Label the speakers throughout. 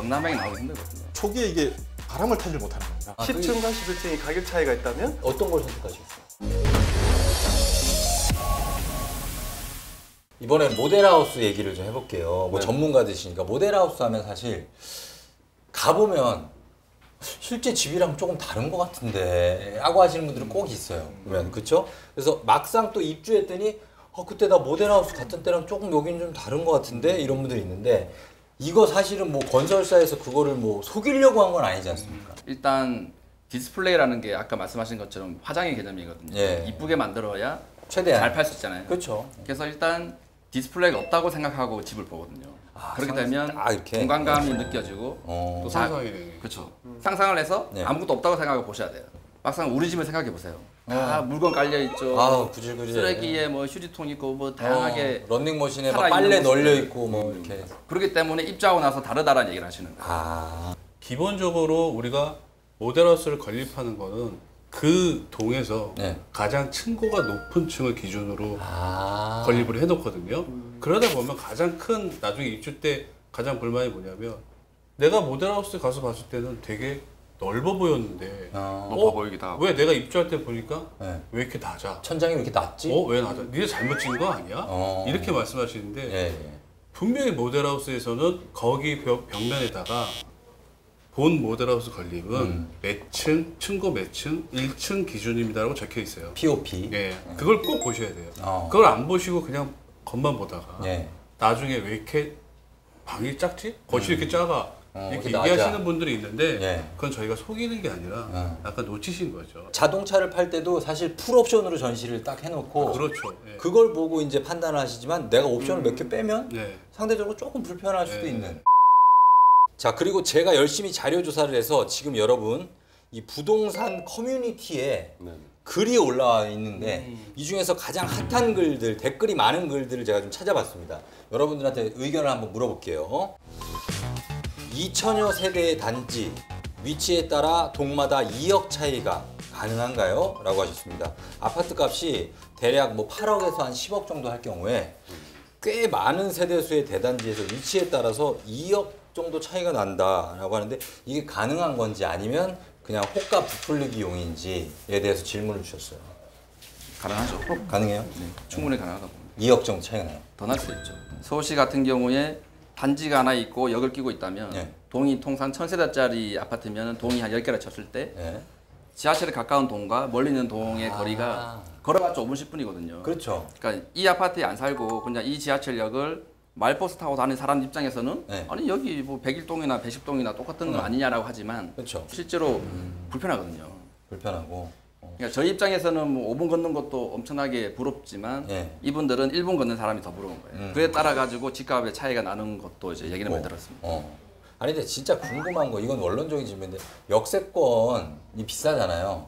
Speaker 1: 적나라하게 나오기 힘들거든요.
Speaker 2: 초기에 이게 바람을 타질 못하는 겁니다.
Speaker 3: 10층과 11층이 가격 차이가 있다면
Speaker 4: 어떤 걸 선택하시겠어요? 이번엔 모델하우스 얘기를 좀 해볼게요. 뭐 전문가들이시니까 모델하우스 하면 사실 가보면 실제 집이랑 조금 다른 것 같은데 하고 하시는 분들은 꼭 있어요. 그러면 그렇죠? 그래서 막상 또 입주했더니 그때 나 모델하우스 갔던 때랑 조금 여기는 좀 다른 것 같은데 이런 분들이 있는데 이거 사실은 뭐 건설사에서 그거를 뭐 속이려고 한 건 아니지 않습니까?
Speaker 1: 일단 디스플레이라는 게 아까 말씀하신 것처럼 화장의 개념이거든요.
Speaker 4: 예.
Speaker 1: 이쁘게 만들어야
Speaker 4: 최대한
Speaker 1: 잘 팔 수 있잖아요.
Speaker 4: 그렇죠.
Speaker 1: 그래서 일단 디스플레이가 없다고 생각하고 집을 보거든요. 그렇게 되면
Speaker 4: 이렇게?
Speaker 1: 공간감이 느껴지고 또
Speaker 3: 상상이
Speaker 1: 그렇죠. 상상을 해서
Speaker 4: 네.
Speaker 1: 아무것도 없다고 생각하고 보셔야 돼요. 막상 우리 집을 생각해 보세요. 다 물건 깔려 있죠.
Speaker 4: 구질구질.
Speaker 1: 쓰레기에 뭐 휴지통 있고 뭐 다양하게
Speaker 4: 런닝머신에 막
Speaker 1: 살아있는
Speaker 4: 빨래
Speaker 1: 모습들.
Speaker 4: 널려 있고 뭐 이렇게.
Speaker 1: 그렇기 때문에 입주하고 나서 다르다라는 얘기를 하시는 거예요.
Speaker 3: 기본적으로 우리가 모델하우스를 건립하는 거는 그 동에서
Speaker 4: 네.
Speaker 3: 가장 층고가 높은 층을 기준으로 건립을 해놓거든요. 그러다 보면 가장 큰 나중에 입주 때 가장 불만이 뭐냐면 내가 모델하우스 가서 봤을 때는 되게 넓어 보였는데
Speaker 1: 높아 보이기도 하고.
Speaker 3: 왜 내가 입주할 때 보니까
Speaker 4: 네.
Speaker 3: 왜 이렇게 낮아?
Speaker 4: 천장이 왜 이렇게 낮지?
Speaker 3: 왜 낮아? 니네 잘못 찍은 거 아니야? 이렇게 말씀하시는데
Speaker 4: 예.
Speaker 3: 분명히 모델하우스에서는 거기 벽면에다가 본 모델하우스 건립은 몇 층, 층고 몇 층, 1층 기준입니다라고 적혀 있어요.
Speaker 4: POP.
Speaker 3: 예, 그걸 꼭 보셔야 돼요. 그걸 안 보시고 그냥 겉만 보다가
Speaker 4: 예.
Speaker 3: 나중에 왜 이렇게 방이 작지? 거실이 이렇게 작아. 이렇게
Speaker 4: 낮아.
Speaker 3: 얘기하시는 분들이 있는데
Speaker 4: 예.
Speaker 3: 그건 저희가 속이는 게 아니라 약간 놓치신 거죠.
Speaker 4: 자동차를 팔 때도 사실 풀옵션으로 전시를 딱 해놓고
Speaker 3: 그렇죠. 예.
Speaker 4: 그걸 보고 이제 판단을 하시지만 내가 옵션을 몇 개 빼면
Speaker 3: 네.
Speaker 4: 상대적으로 조금 불편할 수도
Speaker 3: 네.
Speaker 4: 있는. 자, 그리고 제가 열심히 자료 조사를 해서 지금 여러분 이 부동산 커뮤니티에 글이 올라와 있는데 이 중에서 가장 핫한 글들, 댓글이 많은 글들을 제가 좀 찾아봤습니다. 여러분들한테 의견을 한번 물어볼게요. 2천여 세대의 단지, 위치에 따라 동마다 2억 차이가 가능한가요? 라고 하셨습니다. 아파트 값이 대략 뭐 8억에서 한 10억 정도 할 경우에 꽤 많은 세대수의 대단지에서 위치에 따라서 2억 정도 차이가 난다라고 하는데 이게 가능한 건지 아니면 그냥 호가 부풀리기 용인지에 대해서 질문을 주셨어요.
Speaker 1: 가능하죠.
Speaker 4: 가능해요?
Speaker 1: 네, 충분히 가능하다고 봅니다.
Speaker 4: 2억 정도 차이가 나요.
Speaker 1: 더 날 수 있죠. 서울시 같은 경우에 단지가 하나 있고 역을 끼고 있다면
Speaker 4: 네.
Speaker 1: 동이 통상 1000세대짜리 아파트면 동이 한 10개를 쳤을 때
Speaker 4: 네.
Speaker 1: 지하철에 가까운 동과 멀리 있는 동의 거리가 걸어봤자 5분 10분이거든요.
Speaker 4: 그렇죠.
Speaker 1: 그러니까 이 아파트에 안 살고 그냥 이 지하철역을 말버스 타고 다니는 사람 입장에서는
Speaker 4: 네.
Speaker 1: 아니 여기 뭐 101동이나 110동이나 똑같은 건 아니냐라고 하지만
Speaker 4: 그렇죠.
Speaker 1: 실제로 불편하거든요.
Speaker 4: 불편하고.
Speaker 1: 그러니까 저희 입장에서는 뭐 5분 걷는 것도 엄청나게 부럽지만
Speaker 4: 예.
Speaker 1: 이분들은 1분 걷는 사람이 더 부러운 거예요. 그에 따라 가지고 집값의 차이가 나는 것도 이제 얘기는 많이 들었습니다.
Speaker 4: 아니 근데 진짜 궁금한 거 이건 원론적인 질문인데 역세권이 비싸잖아요.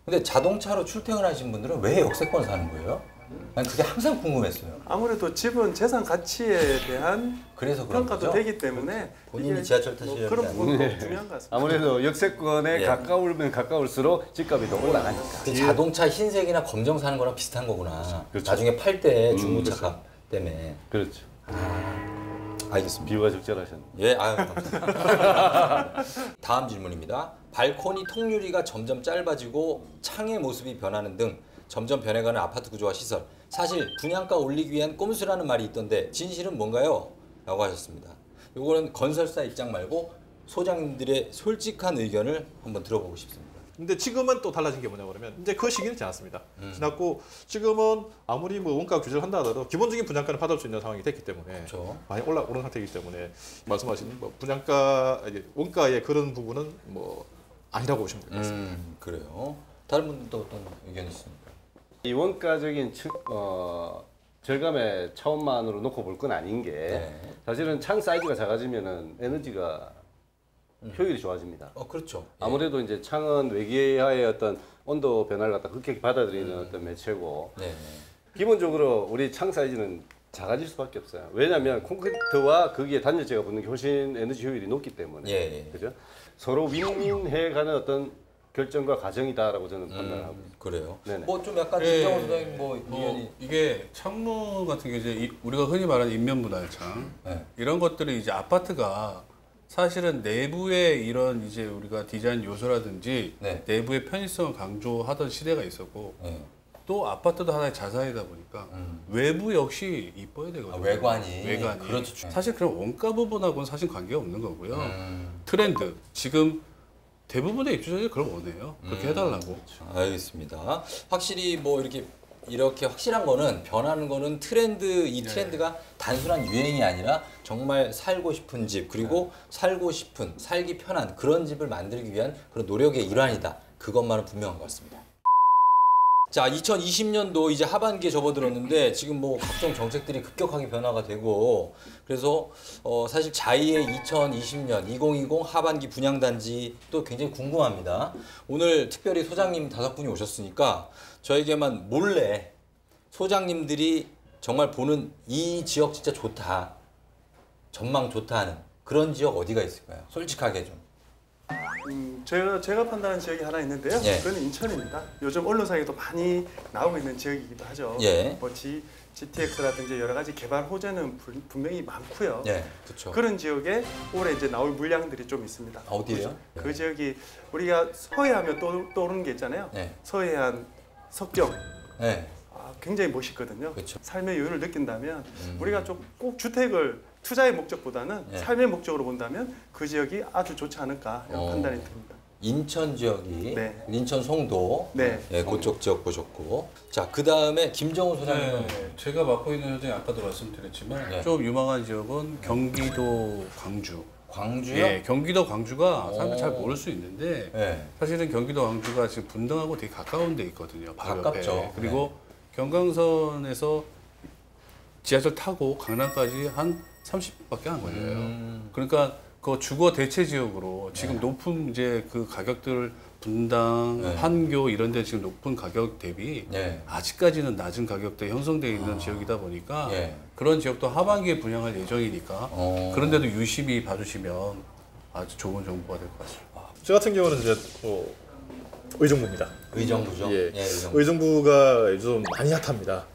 Speaker 4: 근데 자동차로 출퇴근하시는 분들은 왜 역세권을 사는 거예요? 난 그게 항상 궁금했어요.
Speaker 3: 아무래도 집은 재산 가치에 대한
Speaker 4: 그래서 그런
Speaker 3: 평가도
Speaker 4: 거죠?
Speaker 3: 되기 때문에
Speaker 4: 본인이
Speaker 3: 이게
Speaker 4: 지하철
Speaker 3: 뭐
Speaker 4: 타시려는
Speaker 3: 그런
Speaker 4: 게
Speaker 3: 부분도 중요한 것 같습니다.
Speaker 5: 아무래도 역세권에
Speaker 4: 예.
Speaker 5: 가까우면 가까울수록 집값이 더 올라가니까.
Speaker 4: 그 자동차 흰색이나 검정 사는 거랑 비슷한 거구나.
Speaker 5: 그렇죠.
Speaker 4: 나중에 팔 때 중고차 값 때문에.
Speaker 5: 그렇죠.
Speaker 4: 알겠습니다.
Speaker 5: 비유가 적절하셨네.
Speaker 4: 예, 아유, 감사합니다. 다음 질문입니다. 발코니 통유리가 점점 짧아지고 창의 모습이 변하는 등 점점 변해가는 아파트 구조와 시설. 사실 분양가 올리기 위한 꼼수라는 말이 있던데 진실은 뭔가요? 라고 하셨습니다. 요거는 건설사 입장 말고 소장님들의 솔직한 의견을 한번 들어보고 싶습니다.
Speaker 2: 근데 지금은 또 달라진 게 뭐냐 그러면 이제 그 시기는 지났습니다. 지났고 지금은 아무리 뭐 원가 규제를 한다 하더라도 기본적인 분양가를 받을 수 있는 상황이 됐기 때문에
Speaker 4: 그렇죠.
Speaker 2: 많이 오른 상태이기 때문에 말씀하신 뭐 분양가 원가의 그런 부분은 뭐 아니라고 보시면 될 것 같습니다.
Speaker 4: 그래요. 다른 분들도 어떤 의견이 있습니까?
Speaker 5: 이 원가적인 절감의 차원만으로 놓고 볼 건 아닌 게
Speaker 4: 네.
Speaker 5: 사실은 창 사이즈가 작아지면은 에너지가 효율이 좋아집니다.
Speaker 4: 그렇죠. 예.
Speaker 5: 아무래도 이제 창은 외기와의 어떤 온도 변화를 갖다 흡격히 받아들이는 어떤 매체고
Speaker 4: 네.
Speaker 5: 기본적으로 우리 창 사이즈는 작아질 수밖에 없어요. 왜냐하면 콘크리트와 거기에 단열재가 붙는 게 훨씬 에너지 효율이 높기 때문에
Speaker 4: 예.
Speaker 5: 그죠? 서로 윈윈해가는 어떤 결정과 과정이다라고 저는 판단을 하고 있습니다.
Speaker 4: 그래요.
Speaker 5: 네네.
Speaker 4: 뭐 좀 약간
Speaker 3: 예.
Speaker 4: 진정원 소장님 뭐 의견이
Speaker 3: 이게 창문 같은 게 이제 우리가 흔히 말하는 인면 분할창
Speaker 4: 네.
Speaker 3: 이런 것들이 이제 아파트가 사실은 내부의 이런 이제 우리가 디자인 요소라든지
Speaker 4: 네.
Speaker 3: 내부의 편의성을 강조하던 시대가 있었고
Speaker 4: 네.
Speaker 3: 또 아파트도 하나의 자산이다 보니까 외부 역시 이뻐야 되거든요.
Speaker 4: 외관이. 그렇죠.
Speaker 3: 사실 그런 원가 부분하고는 사실 관계가 없는 거고요. 트렌드 지금 대부분의 입주자들이 그걸 원해요. 그렇게 해달라고.
Speaker 4: 알겠습니다. 확실히 뭐 이렇게 확실한 거는 변하는 거는 이 트렌드가 단순한 유행이 아니라 정말 살고 싶은 집 그리고 살고 싶은 살기 편한 그런 집을 만들기 위한 그런 노력의 일환이다. 그것만은 분명한 것 같습니다. 자, 2020년도 이제 하반기에 접어들었는데 지금 뭐 각종 정책들이 급격하게 변화가 되고 그래서 사실 자이의 2020년 2020 하반기 분양단지 또 굉장히 궁금합니다. 오늘 특별히 소장님 5분이 오셨으니까 저에게만 몰래 소장님들이 정말 보는 이 지역 진짜 좋다, 전망 좋다 하는 그런 지역 어디가 있을까요? 솔직하게 좀.
Speaker 6: 제가 판단하는 지역이 하나 있는데요.
Speaker 4: 예.
Speaker 6: 그건 인천입니다. 요즘 언론상에도 많이 나오고 있는 지역이기도 하죠.
Speaker 4: 예.
Speaker 6: 뭐 GTX라든지 여러 가지 개발 호재는 분명히 많고요.
Speaker 4: 네, 그렇죠.
Speaker 6: 그런 지역에 올해 이제 나올 물량들이 좀 있습니다.
Speaker 4: 어디예요?
Speaker 6: 그 지역이 우리가 서해하면 떠오르는 게 있잖아요.
Speaker 4: 네.
Speaker 6: 서해안, 석경.
Speaker 4: 네.
Speaker 6: 굉장히 멋있거든요.
Speaker 4: 그렇죠.
Speaker 6: 삶의 여유를 느낀다면 우리가 좀 꼭 주택을 투자의 목적보다는
Speaker 4: 네.
Speaker 6: 삶의 목적으로 본다면 그 지역이 아주 좋지 않을까 이런 판단이 듭니다.
Speaker 4: 인천 지역이
Speaker 6: 네.
Speaker 4: 인천 송도
Speaker 6: 네.
Speaker 4: 예, 그쪽 지역 보셨고 자 그 다음에 김정우 소장님
Speaker 3: 제가 맡고 있는 현장이 아까도 말씀드렸지만
Speaker 4: 네.
Speaker 3: 좀 유망한 지역은 경기도 광주.
Speaker 4: 광주요?
Speaker 3: 예, 경기도 광주가 사람들이 잘 모를 수 있는데
Speaker 4: 네.
Speaker 3: 사실은 경기도 광주가 지금 분당하고 되게 가까운 데 있거든요. 바로
Speaker 4: 가깝죠.
Speaker 3: 옆에. 그리고 경강선에서 지하철 타고 강남까지 한 30분밖에 안 걸려요. 그러니까 그 주거 대체 지역으로 지금 높은 이제 그 가격들 분당,
Speaker 4: 네.
Speaker 3: 판교 이런 데 지금 높은 가격 대비
Speaker 4: 네.
Speaker 3: 아직까지는 낮은 가격대에 형성되어 있는 지역이다 보니까
Speaker 4: 예.
Speaker 3: 그런 지역도 하반기에 분양할 예정이니까 그런데도 유심히 봐주시면 아주 좋은 정보가 될 것 같습니다.
Speaker 2: 저 같은 경우는 이제 의정부입니다.
Speaker 4: 의정부죠?
Speaker 2: 예.
Speaker 4: 의정부.
Speaker 2: 의정부가 요즘 많이 핫합니다.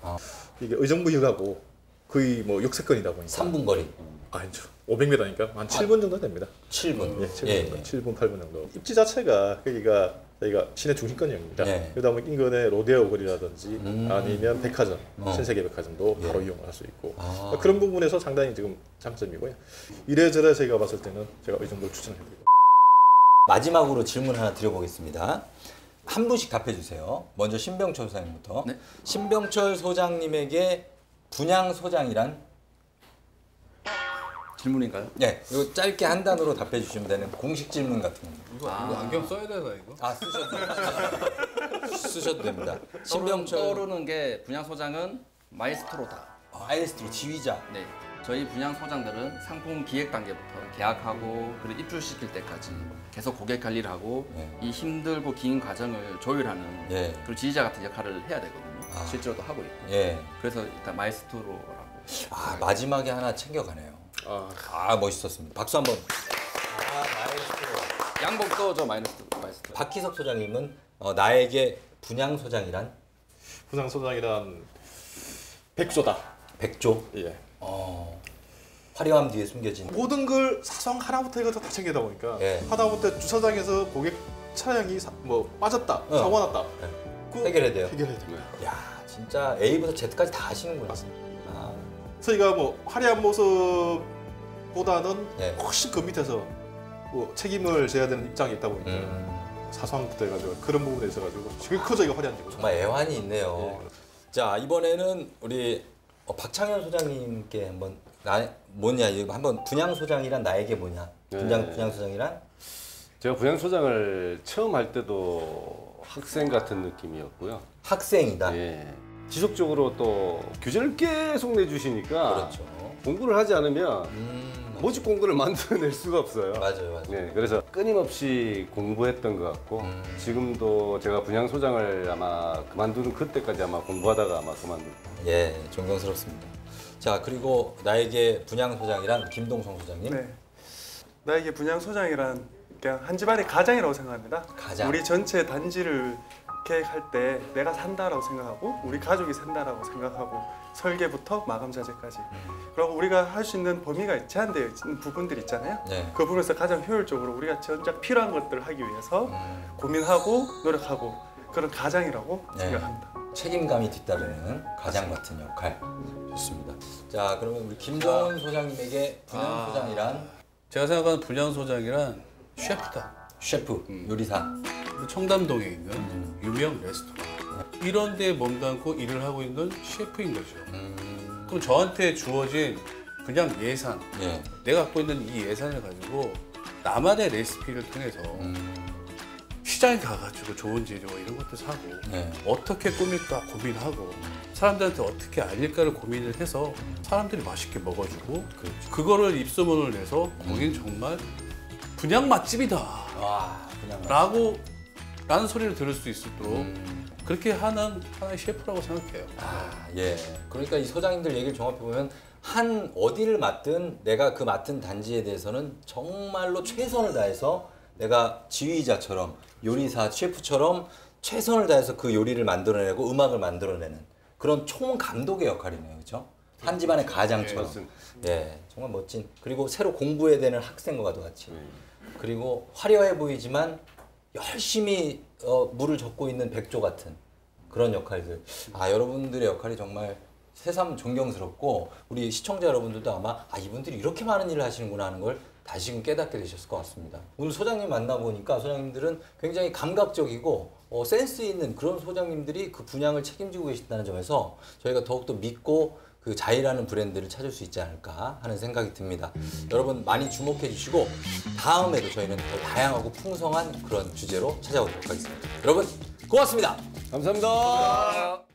Speaker 2: 이게 의정부역하고 거의 뭐 역세권이다 보니까
Speaker 4: 3분 거리
Speaker 2: 아니죠. 500m니까 한 7분 정도 됩니다.
Speaker 4: 7분
Speaker 2: 예, 7분, 7분, 8분 정도. 입지 자체가 거기가 저희가 시내 중심권역입니다.
Speaker 4: 네.
Speaker 2: 그러다 보면 인근에 로데오 거리라든지 아니면 백화점, 신세계 백화점도
Speaker 4: 예.
Speaker 2: 바로 이용을 할 수 있고 그런 부분에서 상당히 지금 장점이고요. 이래저래 저희가 봤을 때는 제가 의정부를 추천해드리고.
Speaker 4: 마지막으로 질문 하나 드려보겠습니다. 한 분씩 답해주세요. 먼저 신병철 소장님부터.
Speaker 1: 네.
Speaker 4: 신병철 소장님에게 분양 소장이란?
Speaker 1: 질문인가요?
Speaker 4: 네, 이거 짧게 한 단어로 답해 주시면 되는 공식 질문 같은 거.
Speaker 3: 이거 안경 써야 되나 이거?
Speaker 4: 아, 쓰셔도 됩니다.
Speaker 1: 신병철 떠오르는 게 분양 소장은 마이스트로다.
Speaker 4: 아이스트로 지휘자.
Speaker 1: 네. 저희 분양 소장들은 상품 기획 단계부터 계약하고 그리고 입주시킬 때까지 계속 고객 관리를 하고
Speaker 4: 네.
Speaker 1: 이 힘들고 긴 과정을 조율하는
Speaker 4: 예.
Speaker 1: 그리고 지휘자 같은 역할을 해야 되거든요. 실제로도 하고 있고.
Speaker 4: 예.
Speaker 1: 그래서 일단 마이스트로라고.
Speaker 4: 아, 마지막에 하나 챙겨가네요. 멋있었습니다. 박수 한번.
Speaker 1: 양복도 저 마이스트로.
Speaker 4: 박희석 소장님은 나에게 분양 소장이란?
Speaker 2: 분양 소장이란 백조다.
Speaker 4: 백조.
Speaker 2: 예.
Speaker 4: 화려함 뒤에 숨겨진.
Speaker 2: 모든 걸 사소한 하나부터 이것도 다 챙기다 보니까
Speaker 4: 예.
Speaker 2: 하다못해 주차장에서 고객 차량이 빠졌다, 사고 났다. 그
Speaker 4: 해결해야 돼요.
Speaker 2: 해결해야 돼요.
Speaker 4: 야, 진짜 A부터 Z까지 다 하시는구나.
Speaker 2: 저희가 뭐 화려한 모습보다는
Speaker 4: 네.
Speaker 2: 훨씬 그 밑에서 뭐 책임을 져야 되는 입장에 있다 보니까 사소한 것부터 해가지고 그런 부분에 있어가지고 지금 저희가 화려한 지고.
Speaker 4: 정말 애환이 있네요. 자, 이번에는 우리 박창현 소장님께 한번 뭐냐 이거 한번 분양 소장이란 나에게 뭐냐? 분양 소장이란?
Speaker 5: 제가 분양소장을 처음 할 때도 학생 같은 느낌이었고요.
Speaker 4: 학생이다.
Speaker 5: 예. 지속적으로 또 규제를 계속 내주시니까
Speaker 4: 그렇죠.
Speaker 5: 공부를 하지 않으면 모집 공부를 만들어낼 수가 없어요.
Speaker 4: 맞아요.
Speaker 5: 네, 그래서 끊임없이 공부했던 것 같고 지금도 제가 분양소장을 아마 그만두는 그때까지 아마 공부하다가 아마 그만둘.
Speaker 4: 예, 존경스럽습니다. 자, 그리고 나에게 분양 소장이란 김동성 소장님.
Speaker 6: 네. 나에게 분양 소장이란 그냥 한 집안의 가장이라고 생각합니다.
Speaker 4: 가장.
Speaker 6: 우리 전체 단지를 계획할 때 내가 산다라고 생각하고 우리 가족이 산다라고 생각하고 설계부터 마감 자재까지 그리고 우리가 할 수 있는 범위가 제한되어 있는 부분들 있잖아요.
Speaker 4: 네.
Speaker 6: 그 부분에서 가장 효율적으로 우리가 정작 필요한 것들을 하기 위해서 고민하고 노력하고 그런 가장이라고
Speaker 4: 네.
Speaker 6: 생각합니다.
Speaker 4: 책임감이 뒤따르는 가장 같은 역할. 좋습니다. 자, 그러면 우리 김동훈 소장님에게 분양 소장이란
Speaker 3: 제가 생각하는 분양 소장이란 셰프다.
Speaker 4: 셰프, 요리사.
Speaker 3: 청담동에 있는 유명 레스토랑. 이런 데에 몸담고 일을 하고 있는 셰프인 거죠. 그럼 저한테 주어진 그냥 예산,
Speaker 4: 예.
Speaker 3: 내가 갖고 있는 이 예산을 가지고 나만의 레시피를 통해서 시장에 가가지고 좋은 재료 이런 것도 사고
Speaker 4: 네.
Speaker 3: 어떻게 꾸밀까 고민하고 사람들한테 어떻게 알릴까를 고민을 해서 사람들이 맛있게 먹어주고 그거를 입소문을 내서 거긴 정말 분양 맛집이다
Speaker 4: 와, 그냥
Speaker 3: 라는 소리를 들을 수 있도록 그렇게 하는 하나의 셰프라고 생각해요.
Speaker 4: 예. 그러니까 이 소장님들 얘기를 종합해 보면 한 어디를 맡든 내가 그 맡은 단지에 대해서는 정말로 최선을 다해서 내가 지휘자처럼 요리사 셰프처럼 최선을 다해서 그 요리를 만들어내고 음악을 만들어내는 그런 총감독의 역할이네요, 그렇죠? 한 집안의 가장처럼. 예, 정말 멋진. 그리고 새로 공부해야 되는 학생과 같이. 그리고 화려해 보이지만 열심히 물을 젓고 있는 백조 같은 그런 역할들. 아, 여러분들의 역할이 정말 새삼 존경스럽고 우리 시청자 여러분들도 아마 이분들이 이렇게 많은 일을 하시는구나 하는 걸 다시금 깨닫게 되셨을 것 같습니다. 오늘 소장님 만나보니까 소장님들은 굉장히 감각적이고 센스 있는 그런 소장님들이 그 분양을 책임지고 계신다는 점에서 저희가 더욱더 믿고 그 자이라는 브랜드를 찾을 수 있지 않을까 하는 생각이 듭니다. 여러분 많이 주목해 주시고 다음에도 저희는 더 다양하고 풍성한 그런 주제로 찾아오도록 하겠습니다. 여러분 고맙습니다.
Speaker 5: 감사합니다.